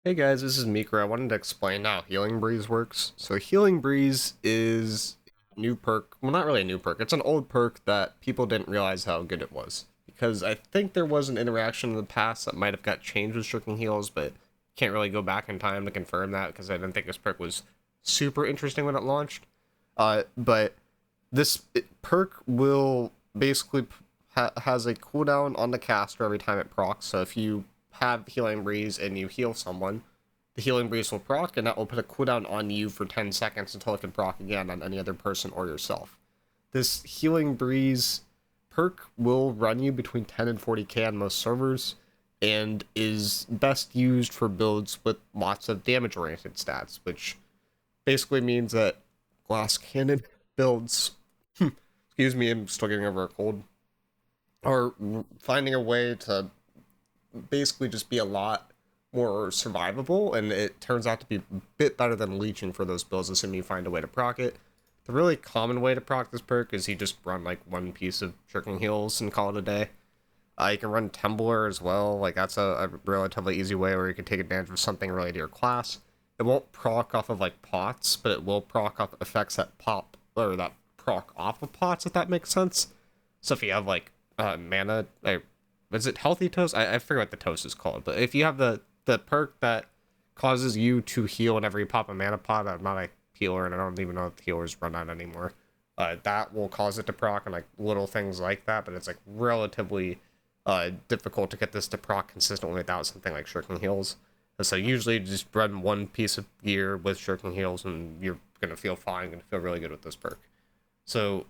Hey guys, this is miicrow. I wanted to explain how Healing Breeze works. So Healing Breeze is a new perk. Well, not really a new perk. It's an old perk that people didn't realize how good it was. Because I think there was an interaction in the past that might have got changed with Shrinking Heals, but can't really go back in time to confirm that because I didn't think this perk was super interesting when it launched. But perk will basically has a cooldown on the caster every time it procs. So if you have Healing Breeze and you heal someone, the Healing Breeze will proc, and that will put a cooldown on you for 10 seconds until it can proc again on any other person or yourself. This Healing Breeze perk will run you between 10 and 40k on most servers, and is best used for builds with lots of damage-oriented stats, which basically means that glass cannon builds, excuse me, I'm still getting over a cold, are finding a way to basically just be a lot more survivable, and it turns out to be a bit better than leeching for those builds, assuming you find a way to proc it. The really common way to proc this perk is you just run like one piece of Shrinking Heals and call it a day. You can run Tumbler as well, like that's a relatively easy way where you can take advantage of something related to your class. It won't proc off of like pots, but it will proc off effects that pop, or that proc off of pots, if that makes sense. So if you have like mana, is it healthy toast? I forget what the toast is called, but if you have the perk that causes you to heal whenever you pop a mana pot, I'm not a healer and I don't even know if healers run out anymore. That will cause it to proc and like little things like that, but it's like relatively difficult to get this to proc consistently without something like Shrinking Heals. And so usually just run one piece of gear with Shrinking Heals and you're gonna feel fine, gonna feel really good with this perk. So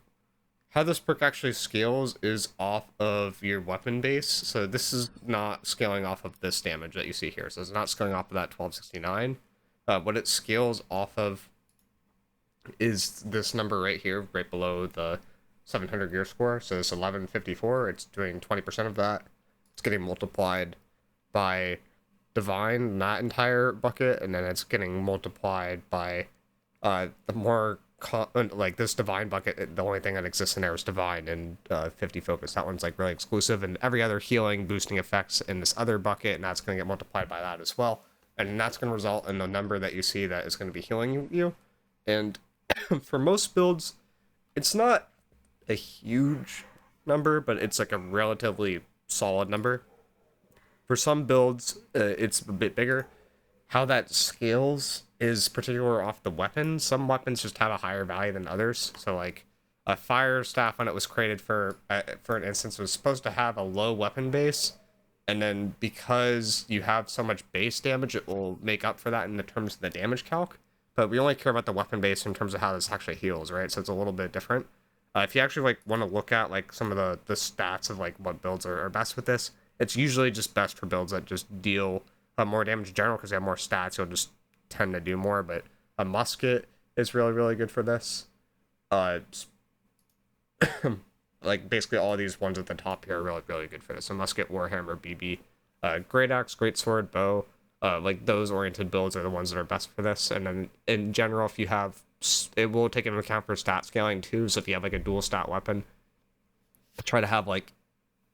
how this perk actually scales is off of your weapon base. So this is not scaling off of this damage that you see here. So it's not scaling off of that 1269. What it scales off of is this number right here, right below the 700 gear score. So it's 1154. It's doing 20% of that. It's getting multiplied by divine, that entire bucket, and then it's getting multiplied by the more like this divine bucket. The only thing that exists in there is divine and 50 focus. That one's like really exclusive, and every other healing boosting effects in this other bucket, and that's going to get multiplied by that as well, and that's going to result in the number that you see that is going to be healing you. And for most builds, it's not a huge number, but it's like a relatively solid number. For some builds, it's a bit bigger. How that scales is particular off the weapon. Some weapons just have a higher value than others. So like a fire staff, when it was created for an instance, was supposed to have a low weapon base, and then because you have so much base damage, it will make up for that in the terms of the damage calc. But we only care about the weapon base in terms of how this actually heals, right? So it's a little bit different. If you actually like want to look at like some of the stats of like what builds are best with this, it's usually just best for builds that just deal more damage in general because they have more stats. You'll just tend to do more. But a musket is really really good for this. Uh, like basically all of these ones at the top here are really really good for this. A musket, warhammer, BB, great axe, great sword, bow. Like those oriented builds are the ones that are best for this. And then in general, if you have, it will take into account for stat scaling too. So if you have like a dual stat weapon, try to have like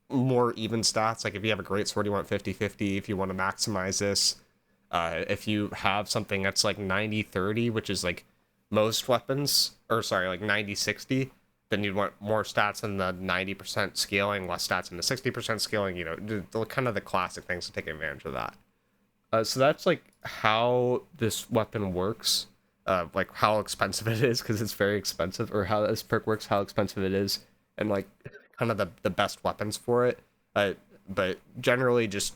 more even stats. Like if you have a great sword, you want 50-50. If you want to maximize this, if you have something that's like 90-30, which is like most weapons, or sorry, like 90-60, then you'd want more stats in the 90% scaling, less stats in the 60% scaling. You know, kind of the classic things to take advantage of that. So that's like how this weapon works, like how expensive it is, because it's very expensive, or how this perk works, how expensive it is, and like kind of the best weapons for it. But generally, just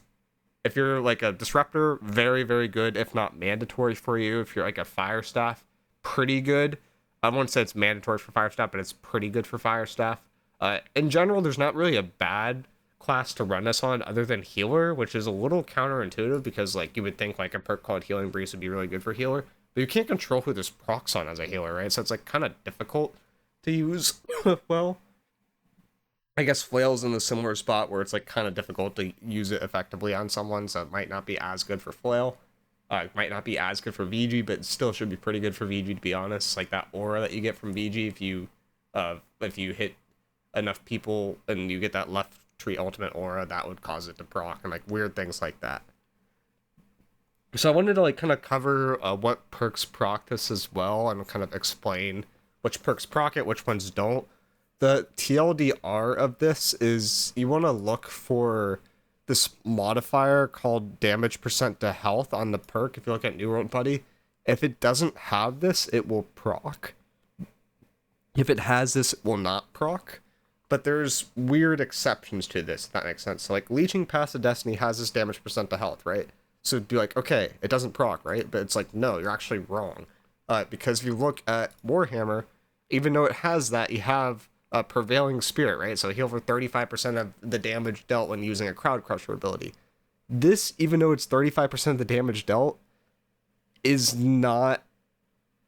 if you're like a disruptor, very very good, if not mandatory for you. If you're like a fire staff, pretty good. I won't say it's mandatory for fire staff, but it's pretty good for fire staff. In general, there's not really a bad class to run this on other than healer, which is a little counterintuitive because like you would think like a perk called Healing Breeze would be really good for healer, but you can't control who this procs on as a healer, right? So it's like kind of difficult to use. Well, I guess flail's in a similar spot where it's like kind of difficult to use it effectively on someone, so it might not be as good for flail. It might not be as good for VG, but it still should be pretty good for VG, to be honest. Like that aura that you get from VG, if you hit enough people and you get that left tree ultimate aura, that would cause it to proc, and like weird things like that. So I wanted to like kind of cover what perks proc this as well, and kind of explain which perks proc it, which ones don't. The TLDR of this is you want to look for this modifier called damage percent to health on the perk. If you look at New World Buddy, if it doesn't have this, it will proc. If it has this, it will not proc. But there's weird exceptions to this, if that makes sense. So like Leeching Path of Destiny has this damage percent to health, right? So it'd be like, okay, it doesn't proc, right? But it's like, no, you're actually wrong. Because if you look at Warhammer, even though it has that, you have a Prevailing Spirit, right? So heal for 35% of the damage dealt when using a Crowd Crusher ability. This, even though it's 35% of the damage dealt, is not.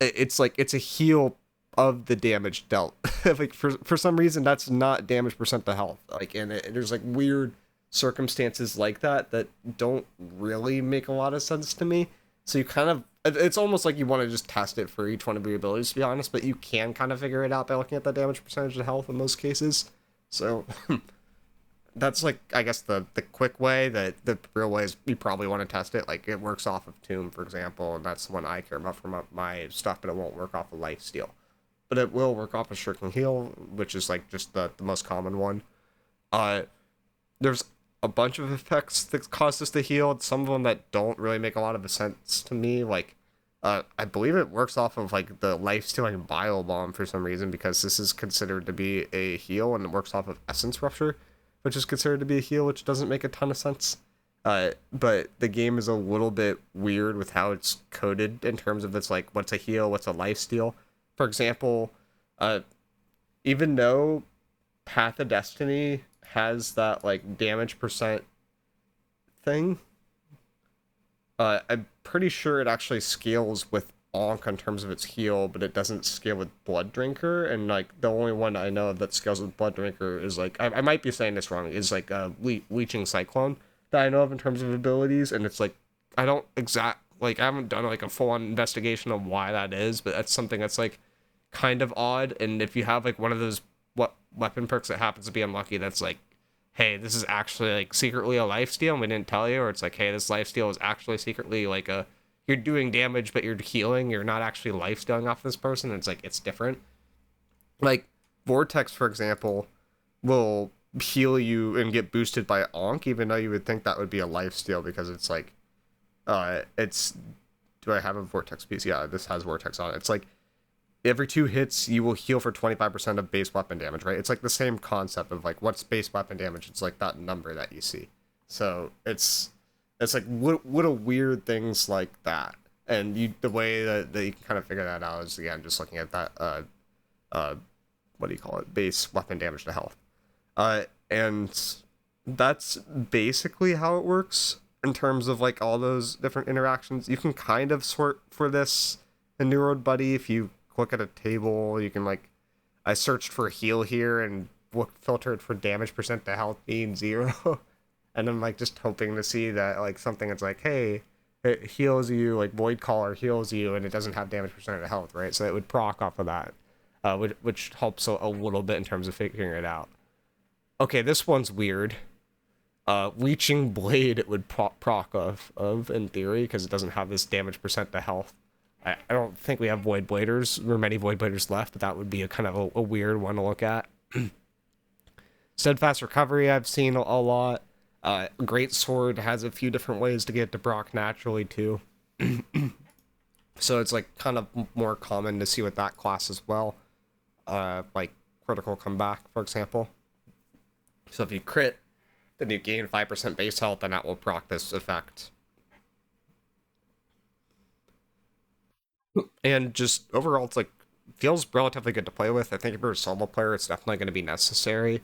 It's like it's a heal of the damage dealt. Like for some reason, that's not damage percent to health. Like, and there's like weird circumstances like that that don't really make a lot of sense to me. So you kind of, it's almost like you want to just test it for each one of your abilities, to be honest, but you can kind of figure it out by looking at the damage percentage of health in most cases. So that's like, I guess the quick way. That the real way is you probably want to test it. Like it works off of Tomb, for example, and that's the one I care about for my stuff, but it won't work off of Lifesteal. But it will work off of Shirking Heal, which is like just the most common one. Uh, there's a bunch of effects that cause this to heal. Some of them that don't really make a lot of sense to me. Like, I believe it works off of like the life-stealing Bio Bomb for some reason, because this is considered to be a heal, and it works off of Essence Rupture, which is considered to be a heal, which doesn't make a ton of sense. But the game is a little bit weird with how it's coded in terms of it's like what's a heal, what's a life steal. For example, even though Path of Destiny has that like damage percent thing, I'm pretty sure it actually scales with Onk in terms of its heal, but it doesn't scale with Blood Drinker. And like the only one I know of that scales with Blood Drinker is like, I might be saying this wrong, is like Leeching Cyclone that I know of in terms of abilities. And it's like, I don't like I haven't done like a full-on investigation of why that is, but that's something that's like kind of odd. And if you have like one of those weapon perks that happens to be unlucky, that's like, hey, this is actually like secretly a lifesteal and we didn't tell you, or it's like, hey, this lifesteal is actually secretly like you're doing damage but you're healing, you're not actually lifestealing off this person. And it's like, it's different. Like Vortex, for example, will heal you and get boosted by Onk, even though you would think that would be a lifesteal, because it's like, it's, do I have a Vortex piece? Yeah, this has Vortex on it. It's like every 2 hits you will heal for 25% of base weapon damage, right? It's like the same concept of like what's base weapon damage. It's like that number that you see. So it's like what a weird things like that. And the way that you can kind of figure that out is, again, just looking at that what do you call it, base weapon damage to health. And that's basically how it works in terms of like all those different interactions. You can kind of sort for this in New Road Buddy. If you look at a table, you can like, I searched for heal here and filtered for damage percent to health being 0. And I'm like just hoping to see that like something that's like, hey, it heals you, like Void Caller heals you, and it doesn't have damage percent to health, right? So it would proc off of that, which helps a little bit in terms of figuring it out. Okay, this one's weird. Leeching Blade it would proc of in theory, because it doesn't have this damage percent to health. I don't think we have Void Bladers, or many Void Bladers left, but that would be a kind of a weird one to look at. Steadfast Recovery I've seen a lot. Great Sword has a few different ways to get to proc naturally too. So it's like kind of more common to see with that class as well. Like Critical Comeback, for example. So if you crit, then you gain 5% base health, and that will proc this effect. And just overall, it's like, feels relatively good to play with. I think if you're a solo player, it's definitely going to be necessary.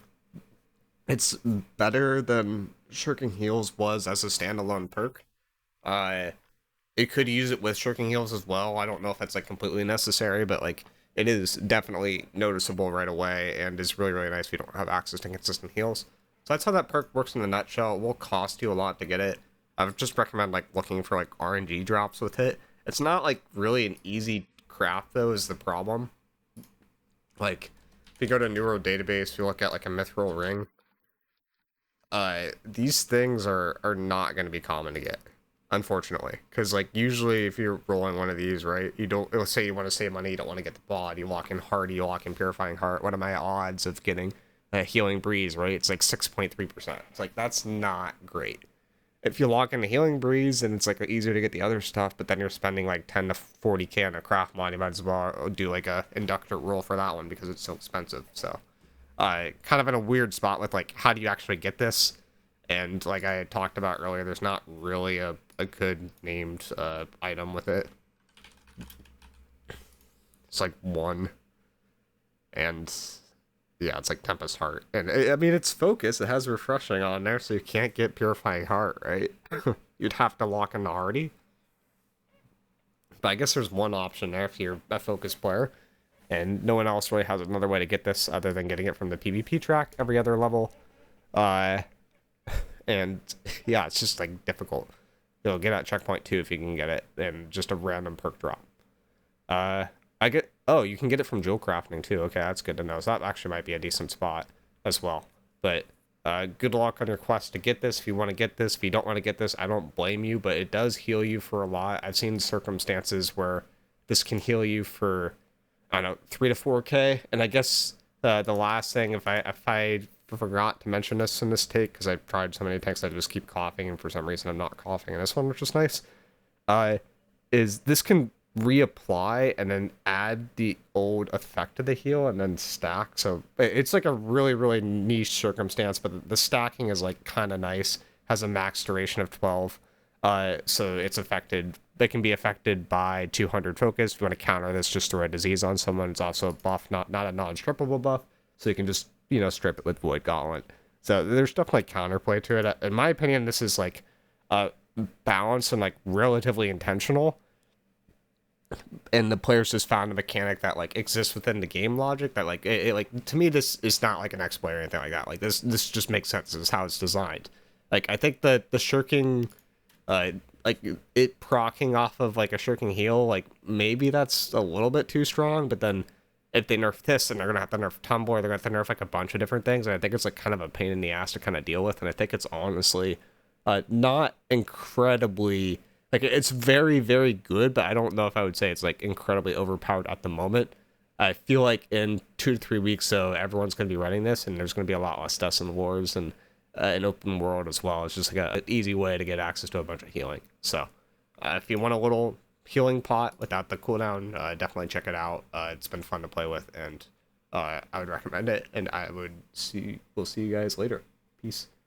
It's better than Shirking Heals was as a standalone perk. Uh, it could use it with Shirking Heals as well. I don't know if that's like completely necessary, but like it is definitely noticeable right away, and is really, really nice if you don't have access to consistent heals. So that's how that perk works in a nutshell. It will cost you a lot to get it. I would just recommend like looking for like RNG drops with it. It's not like really an easy craft though, is the problem. Like if you go to Neuro database, if you look at like a Mithril ring, these things are not going to be common to get. unfortunately, because like usually if you're rolling one of these, right, you don't. Let's say you want to save money, you don't want to get the bod. You lock in Hardy, you lock in Purifying Heart. What are my odds of getting a Healing Breeze? Right, it's like 6.3%. It's like that's not great. If you lock in the Healing Breeze, then it's like easier to get the other stuff, but then you're spending like 10 to 40k on a craft mod. You might as well do like a inductor roll for that one because it's so expensive. So, kind of in a weird spot with like how do you actually get this? And like I talked about earlier, there's not really a good named item with it. It's like one, and yeah, it's like Tempest Heart, and I mean it's focus. It has refreshing on there, so you can't get Purifying Heart, right? You'd have to lock in the Hardy. But I guess there's one option there if you're a focus player, and no one else really has another way to get this other than getting it from the PvP track every other level. Uh, and yeah, it's just like difficult. You'll get at checkpoint 2 if you can get it, and just a random perk drop. I get, oh, you can get it from jewel crafting too. Okay, that's good to know. So that actually might be a decent spot as well. But good luck on your quest to get this. If you want to get this, if you don't want to get this, I don't blame you, but it does heal you for a lot. I've seen circumstances where this can heal you for, I don't know, 3 to 4k. And I guess the last thing, if I forgot to mention this in this take, because I've tried so many takes, I just keep coughing, and for some reason I'm not coughing in this one, which is nice, is this can reapply and then add the old effect to the heal and then stack. So it's like a really, really niche circumstance, but the stacking is like kind of nice. Has a max duration of 12. So it's affected. They can be affected by 200 focus. If you want to counter this, just throw a disease on someone. It's also a buff, not a non-strippable buff. So you can just, strip it with Void Gauntlet. So there's definitely counterplay to it. In my opinion, this is like balanced and like relatively intentional. And the players just found a mechanic that like exists within the game logic that like it like to me this is not like an exploit or anything like that. Like this just makes sense. This is how it's designed. Like I think that the shirking like it procking off of like a shirking heal, like maybe that's a little bit too strong, but then if they nerf this, and they're gonna have to nerf tumble, or they're gonna have to nerf like a bunch of different things, and I think it's like kind of a pain in the ass to kind of deal with. And I think it's honestly not incredibly, like it's very, very good, but I don't know if I would say it's like incredibly overpowered at the moment. I feel like in 2 to 3 weeks, so everyone's going to be running this, and there's going to be a lot less deaths in wars and an open world as well. It's just like an easy way to get access to a bunch of healing. So if you want a little healing pot without the cooldown, definitely check it out. It's been fun to play with, and I would recommend it. And we'll see you guys later. Peace.